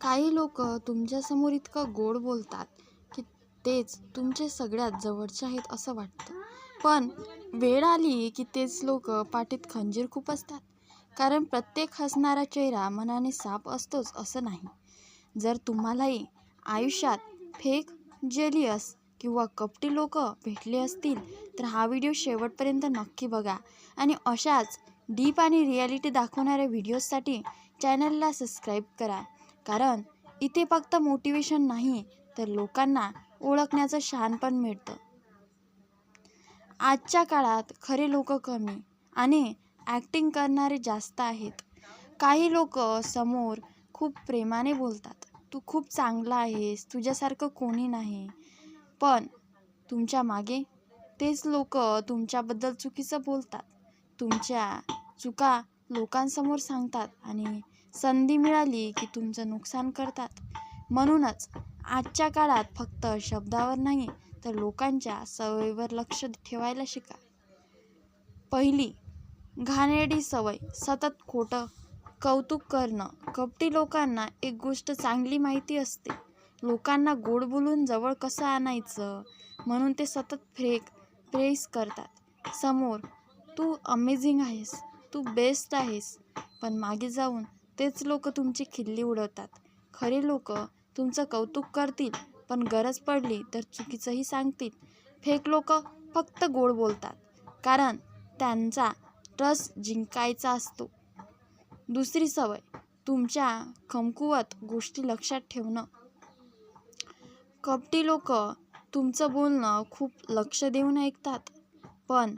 काही लोक तुमच्यासमोर इतकं गोड बोलतात की तेच तुमचे सगळ्यात जवळचे आहेत असं वाटतं. पण वेळ आली की तेच लोक पाठीत खंजीर खूप असतात. कारण प्रत्येक हसणारा चेहरा मनाने साफ असतोच असं नाही. जर तुम्हालाही आयुष्यात फेक, जेलियस किंवा कपटी लोक भेटले असतील तर हा व्हिडिओ शेवटपर्यंत नक्की बघा. आणि अशाच डीप आणि रियालिटी दाखवणाऱ्या व्हिडिओजसाठी चॅनलला सबस्क्राईब करा. कारण इथे फक्त मोटिवेशन नाही तर लोकांना ओळखण्याचं शहाणपण मिळतं. आजच्या काळात खरे लोक कमी आणि ॲक्टिंग करणारे जास्त आहेत. काही लोक समोर खूप प्रेमाने बोलतात, तू खूप चांगला आहेस, तुझ्यासारखं कोणी नाही. पण तुमच्या मागे तेच लोक तुमच्याबद्दल चुकीचं बोलतात, तुमच्या चुका लोकांसमोर सांगतात आणि संधी मिळाली की तुमचं नुकसान करतात. म्हणूनच आजच्या काळात फक्त शब्दावर नाही तर लोकांच्या सवयीवर लक्ष ठेवायला शिका. पहिली घाणेरडी सवय, सतत खोटं कौतुक करणं. कपटी लोकांना एक गोष्ट चांगली माहिती असते, लोकांना गोड बोलून जवळ कसं आणायचं. म्हणून ते सतत प्रेस करतात. समोर तू अमेझिंग आहेस, तू बेस्ट आहेस, पण मागे जाऊन तेच लोक तुमची खिल्ली उडवतात. खरे लोक तुमचं कौतुक करतील पण गरज पडली तर चुकीचंही सांगतील. फेक लोक फक्त गोड बोलतात कारण त्यांचा ट्रस्ट जिंकायचा असतो. दुसरी सवय, तुमच्या कमकुवत गोष्टी लक्षात ठेवणं. कपटी लोक तुमचं बोलणं खूप लक्ष देऊन ऐकतात पण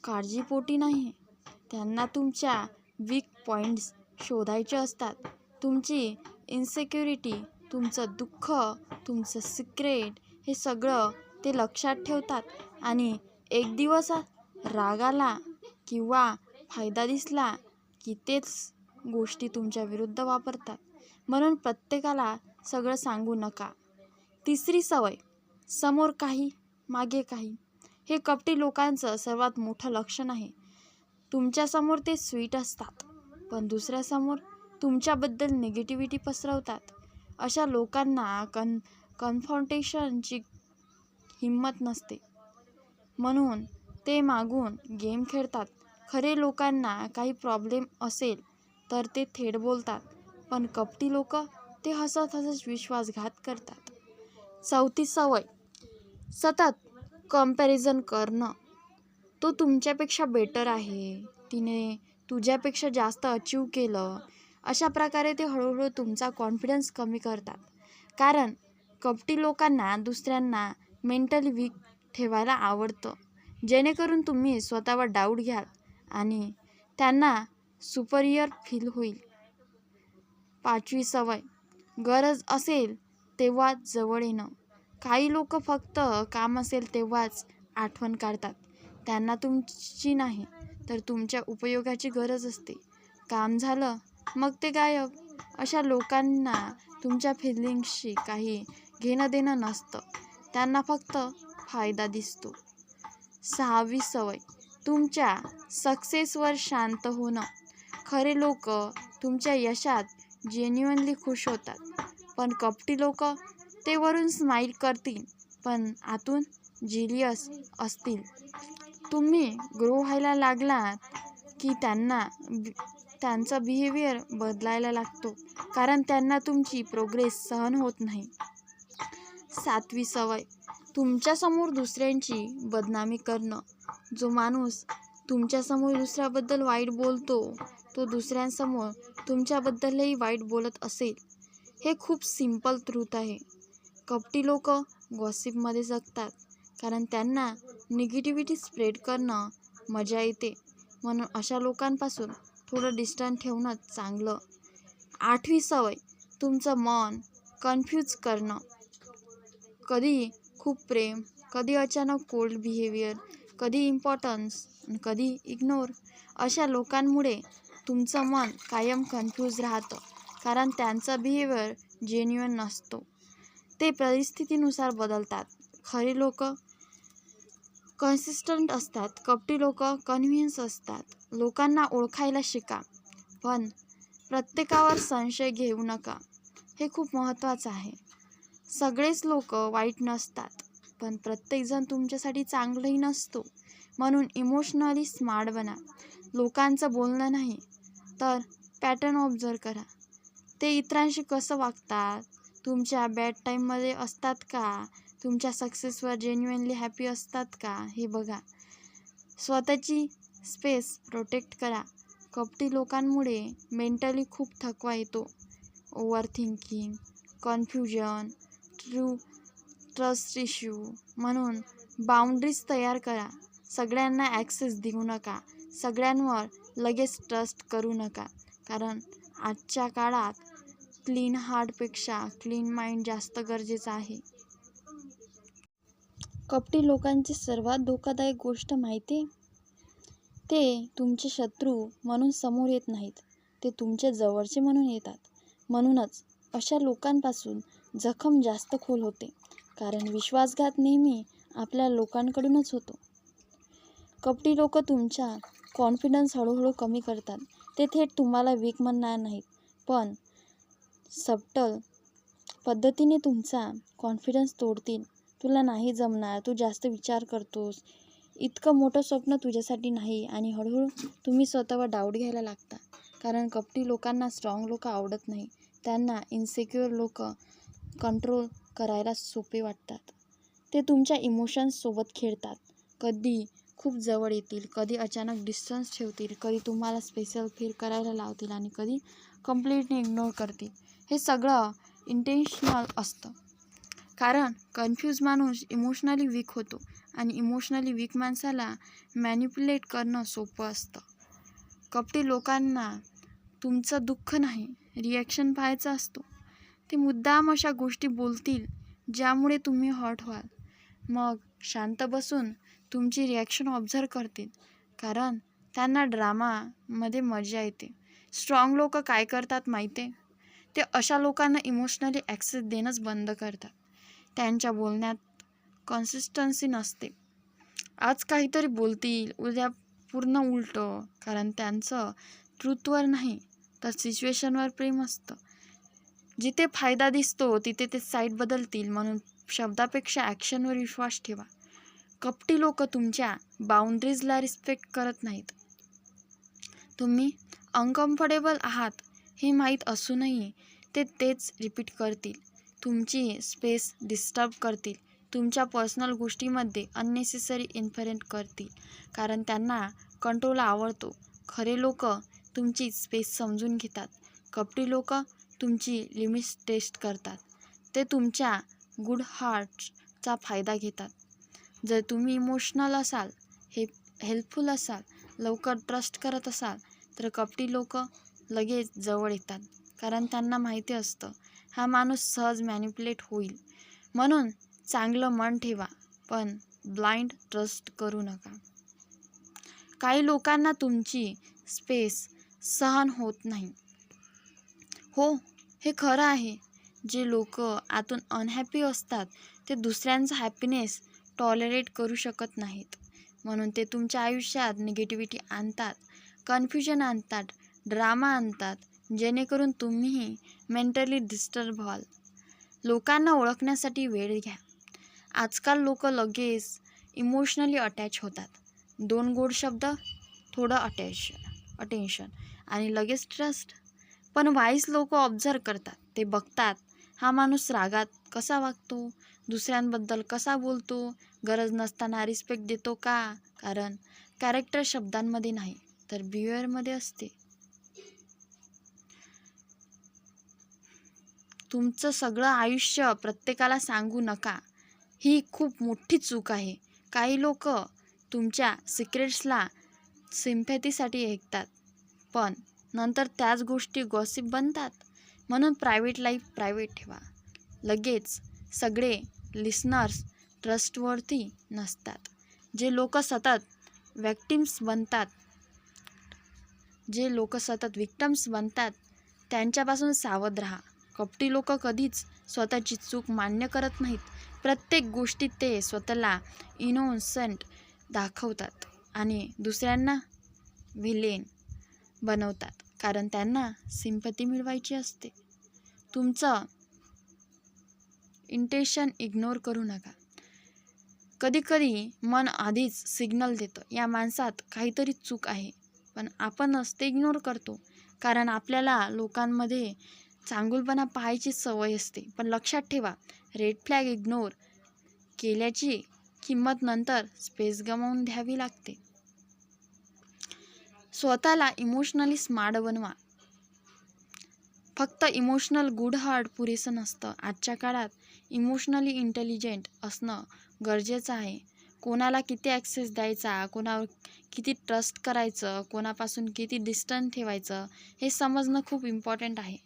काळजीपोटी नाही. त्यांना तुमच्या वीक पॉईंट्स शोधायचे असतात. तुमची इन्सिक्युरिटी, तुमचं दुःख, तुमचं सिक्रेट हे सगळं ते लक्षात ठेवतात. आणि एक दिवस राग आला किंवा फायदा दिसला की तेच गोष्टी तुमच्या विरुद्ध वापरतात. म्हणून प्रत्येकाला सगळं सांगू नका. तिसरी सवय, समोर काही मागे काही. हे कपटी लोकांचं सर्वात मोठं लक्षण आहे. तुमच्यासमोर ते स्वीट असतात पण दुसऱ्यासमोर तुमच्याबद्दल निगेटिव्हिटी पसरवतात. अशा लोकांना कन्फ्रंटेशनची हिंमत नसते म्हणून ते मागून गेम खेळतात. खरे लोकांना काही प्रॉब्लेम असेल तर ते थेट बोलतात पण कपटी लोक ते हसत हसत विश्वासघात करतात. चौथी सवय, सतत कंपॅरिझन करणं. तो तुमच्यापेक्षा बेटर आहे, तिने तुझ्यापेक्षा जास्त अचीव केलं. अशा प्रकारे ते हळूहळू तुमचा कॉन्फिडन्स कमी करतात. कारण कपटी लोकांना दुसऱ्यांना मेंटली वीक ठेवायला आवडतं जेणेकरून तुम्ही स्वतःवर डाऊट घ्याल आणि त्यांना सुपरियर फील होईल. पाचवी सवय, गरज असेल तेव्हाच जवळ येणं. काही लोक फक्त काम असेल तेव्हाच आठवण काढतात. त्यांना तुमची नाही तर तुमच्या उपयोगाची गरज असते. काम झालं मग ते गायब. अशा लोकांना तुमच्या फिलिंग्सशी काही घेणं देणं नसतं, त्यांना फक्त फायदा दिसतो. सहावी सवय, तुमच्या सक्सेसवर शांत होणं. खरे लोक तुमच्या यशात जेन्युइनली खुश होतात पण कपटी लोक ते वरून स्माईल करतील पण आतून जेलियस असतील. तुम्ही ग्रो व्हायला लागलात की त्यांचा बिहेवियर बदलायला लागतो कारण त्यांना तुमची प्रोग्रेस सहन होत नाही. सातवी सवय, तुमच्यासमोर दुसऱ्यांची बदनामी करणं. जो माणूस तुमच्यासमोर दुसऱ्याबद्दल वाईट बोलतो तो दुसऱ्यांसमोर तुमच्याबद्दलही वाईट बोलत असेल. हे खूप सिंपल ट्रूथ आहे. कपटी लोक गॉसिपमध्ये जगतात कारण त्यांना निगेटिव्हिटी स्प्रेड करणं मजा येते. म्हणून अशा लोकांपासून थोडं डिस्टन्स ठेवणं चांगलं. आठवी सवय, तुमचं मन कन्फ्यूज करणं. कधी खूप प्रेम, कधी अचानक कोल्ड बिहेवियर, कधी इम्पॉर्टन्स, कधी इग्नोर. अशा लोकांमुळे तुमचं मन कायम कन्फ्यूज राहतं कारण त्यांचा बिहेवियर जेन्युइन नसतो, ते परिस्थितीनुसार बदलतात. खरे लोक कन्सिस्टंट असतात, कपटी लोक कन्व्हिन्स असतात. लोकांना ओळखायला शिका पण प्रत्येकावर संशय घेऊ नका. हे खूप महत्त्वाचं आहे. सगळेच लोक वाईट नसतात, पण प्रत्येकजण तुमच्यासाठी चांगलंही नसतो. म्हणून इमोशनली स्मार्ट बना. लोकांचं बोलणं नाही, तर पॅटर्न ऑब्झर्व करा. ते इतरांशी कसं वागतात, तुमच्या बॅड टाईममध्ये असतात का, तुमच्या सक्सेसवर जेन्युइनली हॅपी असतात का, हे बघा. स्वतःची स्पेस प्रोटेक्ट करा. कपटी लोकांमुळे मेंटली खूप थकवा येतो. Over thinking, confusion, trust issue. म्हणून बाउंड्रीज तयार करा. सगळ्यांना ॲक्सेस देऊ नका. सगळ्यांवर लगेच ट्रस्ट करू नका. कारण आजच्या काळात क्लीन हार्टपेक्षा क्लीन माइंड जास्त गरजेचं आहे. कपटी लोकांची सर्वात धोकादायक गोष्ट माहिती आहे? ते तुमचे शत्रू म्हणून समोर येत नाहीत, ते तुमचे जवळचे म्हणून येतात. म्हणूनच अशा लोकांपासून जखम जास्त खोल होते, कारण विश्वासघात नेहमी आपल्या लोकांकडूनच होतो. कपटी लोक तुमचा कॉन्फिडन्स हळूहळू कमी करतात. ते थेट तुम्हाला वीक म्हणणार नाहीत, पण सबटल पद्धतीने तुमचा कॉन्फिडन्स तोडतील. तुला नाही जमणार, तू जास्त विचार करतोस, इतकं मोठं स्वप्न तुझ्यासाठी नाही. आणि हळूहळू तुम्ही स्वतःवर डाऊट घ्यायला लागता. कारण कपटी लोकांना स्ट्रॉंग लोक आवडत नाही. त्यांना इन्सिक्युअर लोक कंट्रोल करायला सोपे वाटतात. ते तुमच्या इमोशन्ससोबत खेळतात. कधी खूप जवळ येतील, कधी अचानक डिस्टन्स ठेवतील, कधी तुम्हाला स्पेशल फील करायला लावतील आणि कधी कम्प्लिटली इग्नोर करतील. हे सगळं इंटेन्शनल असतं. कारण कन्फ्यूज माणूस इमोशनली वीक होतो आणि इमोशनली वीक माणसाला मॅनिप्युलेट करणं सोपं असतं. कपटी लोकांना तुमचं दुःख नाही, रिॲक्शन पाहायचा असतो. ते मुद्दाम अशा गोष्टी बोलतील ज्यामुळे तुम्ही हर्ट व्हाल. मग शांत बसून तुमची रिॲक्शन ऑब्झर्व करतील, कारण त्यांना ड्रामामध्ये मजा येते. स्ट्रॉंग लोक काय करतात माहिती आहे? ते अशा लोकांना इमोशनली ॲक्सेस देणंच बंद करतात. त्यांच्या बोलण्यात कन्सिस्टन्सी नसते. आज काहीतरी बोलतील, उद्या पूर्ण उलटं. कारण त्यांचं ट्रूथवर नाही, तर सिच्युएशनवर प्रेम असतं. जिथे फायदा दिसतो तिथे ते साईड बदलतील. म्हणून शब्दापेक्षा ॲक्शनवर विश्वास ठेवा. कपटी लोक तुमच्या बाउंड्रीजला रिस्पेक्ट करत नाहीत. तुम्ही अनकम्फर्टेबल आहात हे माहीत असूनही ते तेच रिपीट करतील. तुमची स्पेस डिस्टर्ब करतील. तुमच्या पर्सनल गोष्टीमध्ये अननेसेसरी इन्फरंट करतील, कारण त्यांना कंट्रोल आवडतो. खरे लोक तुमची स्पेस समजून घेतात. कपटी लोक तुमची लिमिट्स टेस्ट करतात. ते तुमच्या गुड हार्टचा फायदा घेतात. जर तुम्ही इमोशनल असाल, हेल्पफुल असाल, लवकर ट्रस्ट करत असाल, तर कपटी लोक लगेच जवळ येतात. कारण त्यांना माहिती असतं हा माणूस सहज मॅनिप्युलेट होईल. म्हणून चांगलं मन ठेवा, पण ब्लाइंड ट्रस्ट करू नका. काही लोकांना तुमची स्पेस सहन होत नाही. हो, हे खरं आहे. जे लोक आतून अनहॅपी असतात ते दुसऱ्यांचा हॅपीनेस टॉलरेट करू शकत नाहीत. म्हणून ते तुमच्या आयुष्यात निगेटिव्हिटी आणतात, कन्फ्युजन आणतात, ड्रामा आणतात, जेणेकरून तुम्हीही मेंटली डिस्टर्ब व्हाल. लोकांना ओळखण्यासाठी वेळ घ्या. आजकाल लोक लगेच इमोशनली अटॅच होतात. 2 गोड शब्द, थोडं अटेन्शन आणि लगेच ट्रस्ट. पण वाईस लोक ऑब्झर्व करतात. ते बघतात हा माणूस रागात कसा वागतो, दुसऱ्यांबद्दल कसा बोलतो, गरज नसताना रिस्पेक्ट देतो का. कारण कॅरेक्टर शब्दांमध्ये नाही, तर बिहेवियरमध्ये असते. तुमचं सगळं आयुष्य प्रत्येकाला सांगू नका. ही खूप मोठी चूक आहे. काही लोक तुमच्या सिक्रेट्सला सिम्पॅथीसाठी ऐकतात, पण नंतर त्याच गोष्टी गॉसिप बनतात. म्हणून प्रायव्हेट लाईफ प्रायव्हेट ठेवा. लगेच सगळे लिसनर्स ट्रस्टवर्थी नसतात. जे लोक सतत विक्टिम्स बनतात त्यांच्यापासून सावध राहा. कपटी लोक कधीच स्वतःची चूक मान्य करत नाहीत. प्रत्येक गोष्टीत ते स्वतःला इनोसंट दाखवतात आणि दुसऱ्यांना व्हिलेन बनवतात, कारण त्यांना सिम्पॅथी मिळवायची असते. तुमचं इंटेन्शन इग्नोर करू नका. कधीकधी मन आधीच सिग्नल देतं, या माणसात काहीतरी चूक आहे, पण आपणच ते इग्नोर करतो. कारण आपल्याला लोकांमध्ये चांगुलपणा पाहायची सवय असते. पण लक्षात ठेवा, रेड फ्लॅग इग्नोर केल्याची किंमत नंतर स्पेस गमावून द्यावी लागते. स्वतःला इमोशनली स्मार्ट बनवा. फक्त इमोशनल गुड हार्ट पुरेसं नसतं. आजच्या काळात इमोशनली इंटेलिजंट असणं गरजेचं आहे. कोणाला किती ॲक्सेस द्यायचा, कोणावर किती ट्रस्ट करायचं, कोणापासून किती डिस्टन्स ठेवायचं, हे समजणं खूप इम्पॉर्टंट आहे.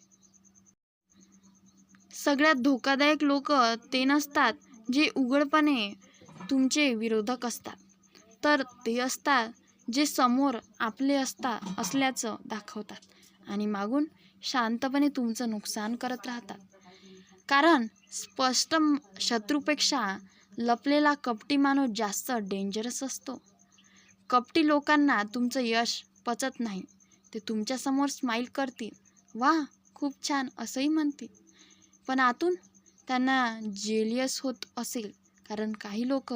सगळ्यात धोकादायक लोक ते नसतात जे उघडपणे तुमचे विरोधक असतात, तर ते असतात जे समोर आपले असल्याचं दाखवतात आणि मागून शांतपणे तुमचं नुकसान करत राहतात. कारण स्पष्ट शत्रूपेक्षा लपलेला कपटी माणूस जास्त डेंजरस असतो. कपटी लोकांना तुमचं यश पचत नाही. ते तुमच्यासमोर स्माईल करतील, वा खूप छान असंही म्हणतील, पण आतून त्यांना जेलियस होत असेल. कारण काही लोक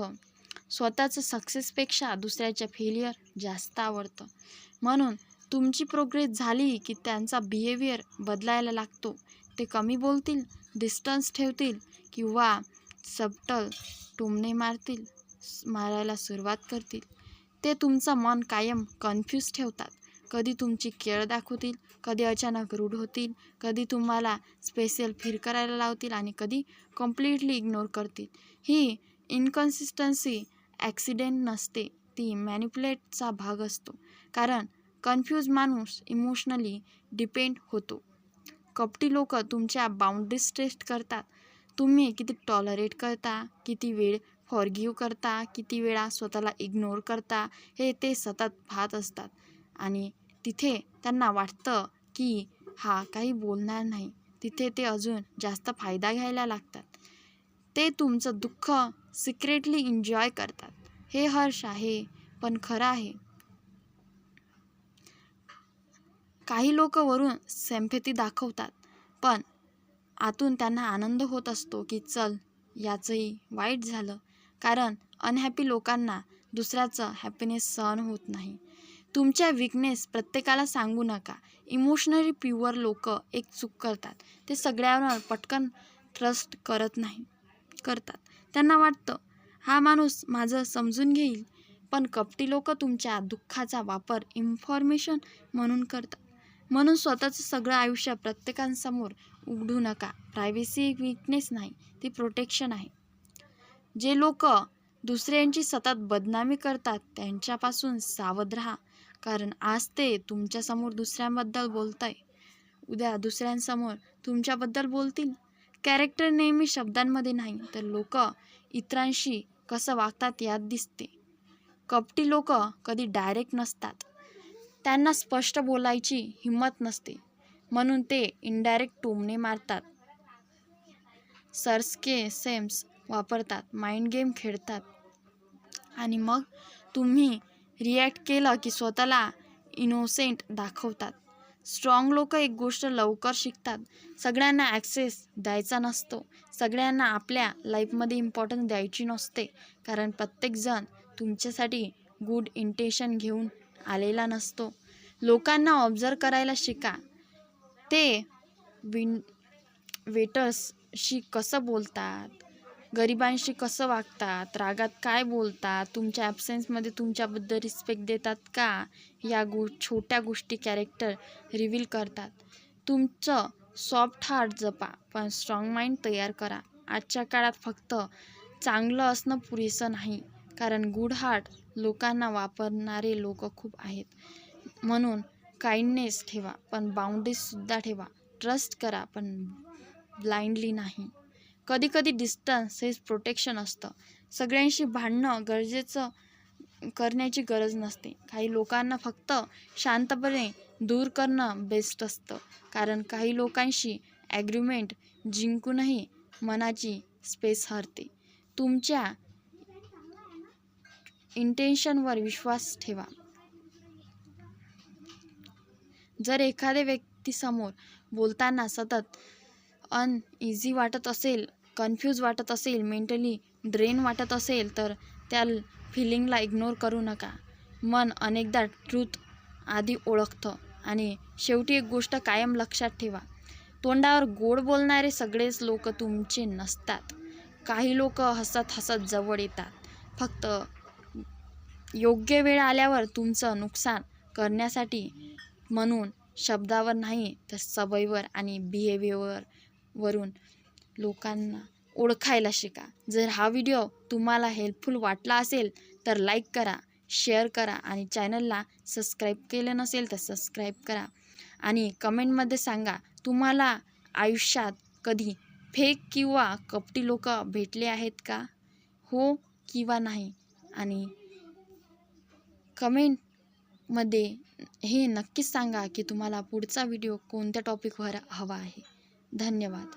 स्वतःचं सक्सेसपेक्षा दुसऱ्याच्या फेलियर जास्त आवडतं. म्हणून तुमची प्रोग्रेस झाली की त्यांचा बिहेवियर बदलायला लागतो. ते कमी बोलतील, डिस्टन्स ठेवतील किंवा सबटल टोमणे मारायला सुरुवात करतील. ते तुमचं मन कायम कन्फ्यूज ठेवतात. कधी तुमची केअर दाखवतील, कधी अचानक रूड होतील, कधी तुम्हाला स्पेशल फील करायला लावतील आणि कधी कम्प्लिटली इग्नोर करतील. ही इनकन्सिस्टन्सी ॲक्सिडेंट नसते, ती मॅनिप्युलेटचा भाग असतो. कारण कन्फ्यूज माणूस इमोशनली डिपेंड होतो. कपटी लोक तुमच्या बाउंड्रीज टेस्ट करतात. तुम्ही किती टॉलरेट करता, किती वेळ फॉरगिव्ह करता, किती वेळा स्वतःला इग्नोर करता, हे ते सतत पाहत असतात. आणि तिथे त्यांना वाटतं की हा काही बोलणार नाही, तिथे ते अजून जास्त फायदा घ्यायला लागतात. ते तुमचं दुःख सिक्रेटली एन्जॉय करतात. हे हर्ष आहे, पण खरं आहे. काही लोक वरून सिम्पॅथी दाखवतात, पण आतून त्यांना आनंद होत असतो की चल याचंही वाईट झालं. कारण अनहॅपी लोकांना दुसऱ्याचं हॅपीनेस सहन होत नाही. तुमच्या वीकनेस प्रत्येकाला सांगू नका. इमोशनली प्युअर लोक एक चूक करतात, ते सगळ्यांवर पटकन ट्रस्ट करतात. त्यांना वाटतं हा माणूस माझं समजून घेईल. पण कपटी लोक तुमच्या दुःखाचा वापर इन्फॉर्मेशन म्हणून करतात. म्हणून स्वतःचं सगळं आयुष्य प्रत्येकासमोर उघडू नका. प्रायव्हसी एक वीकनेस नाही, ती प्रोटेक्शन आहे. जे लोक दुसऱ्यांची सतत बदनामी करतात त्यांच्यापासून सावध राहा. कारण आज ते तुमच्यासमोर दुसऱ्यांबद्दल बोलताय, उद्या दुसऱ्यांसमोर तुमच्याबद्दल बोलतील. कॅरेक्टर नेहमी शब्दांमध्ये नाही, तर लोक इतरांशी कसं वागतात यात दिसते. कपटी लोक कधी डायरेक्ट नसतात, त्यांना स्पष्ट बोलायची हिंमत नसते, म्हणून ते इनडायरेक्ट टोमणे मारतात, सरकेसम्स वापरतात, माइंड गेम खेळतात आणि मग तुम्ही रिॲक्ट केलं की स्वतःला इनोसेंट दाखवतात. स्ट्रॉंग लोक एक गोष्ट लवकर शिकतात, सगळ्यांना ॲक्सेस द्यायचा नसतो, सगळ्यांना आपल्या लाईफमध्ये इम्पॉर्टन्स द्यायची नसते. कारण प्रत्येकजण तुमच्यासाठी गुड इंटेन्शन घेऊन आलेला नसतो. लोकांना ऑब्झर्व करायला शिका. ते वेटर्सशी कसं बोलतात, गरिबांशी कसं वागतात, रागात काय बोलतात, तुमच्या ॲब्सेन्समध्ये तुमच्याबद्दल रिस्पेक्ट देतात का, या छोट्या गोष्टी कॅरेक्टर रिव्हील करतात. तुमचं सॉफ्ट हार्ट जपा, पण स्ट्रॉंग माइंड तयार करा. आजच्या काळात फक्त चांगलं असणं पुरेसं नाही, कारण गुड हार्ट लोकांना वापरणारे लोक खूप आहेत. म्हणून काइंडनेस ठेवा, पण बाउंड्रीजसुद्धा ठेवा. ट्रस्ट करा, पण ब्लाइंडली नाही. कधीकधी डिस्टन्स हेच प्रोटेक्शन असतं. सगळ्यांशी भांडणं करण्याची गरज नसते. काही लोकांना फक्त शांतपणे दूर करणं बेस्ट असतं. कारण काही लोकांशी ॲग्रीमेंट जिंकूनही मनाची स्पेस हरते. तुमच्या इंटेन्शनवर विश्वास ठेवा. जर एखाद्या व्यक्तीसमोर बोलताना सतत अनइझी वाटत असेल, कन्फ्यूज वाटत असेल, मेंटली ड्रेन वाटत असेल तर त्या फिलिंगला इग्नोर करू नका. मन अनेकदा ट्रूथ आधी ओळखतं. आणि शेवटी एक गोष्ट कायम लक्षात ठेवा, तोंडावर गोड बोलणारे सगळेच लोक तुमचे नसतात. काही लोक हसत हसत जवळ येतात, फक्त योग्य वेळ आल्यावर तुमचं नुकसान करण्यासाठी. म्हणून शब्दावर नाही तर सवयीवर आणि बिहेवियरवरून लोकांना ओळखायला शिका. जर हा व्हिडिओ तुम्हाला हेल्पफुल वाटला असेल तर लाईक करा, शेअर करा आणि चॅनलला सबस्क्राईब केलं नसेल तर सबस्क्राईब करा. आणि कमेंटमध्ये सांगा, तुम्हाला आयुष्यात कधी फेक किंवा कपटी लोक भेटले आहेत का? हो किंवा नाही? आणि कमेंटमध्ये हे नक्कीच सांगा की तुम्हाला पुढचा व्हिडिओ कोणत्या टॉपिकवर हवा आहे. धन्यवाद.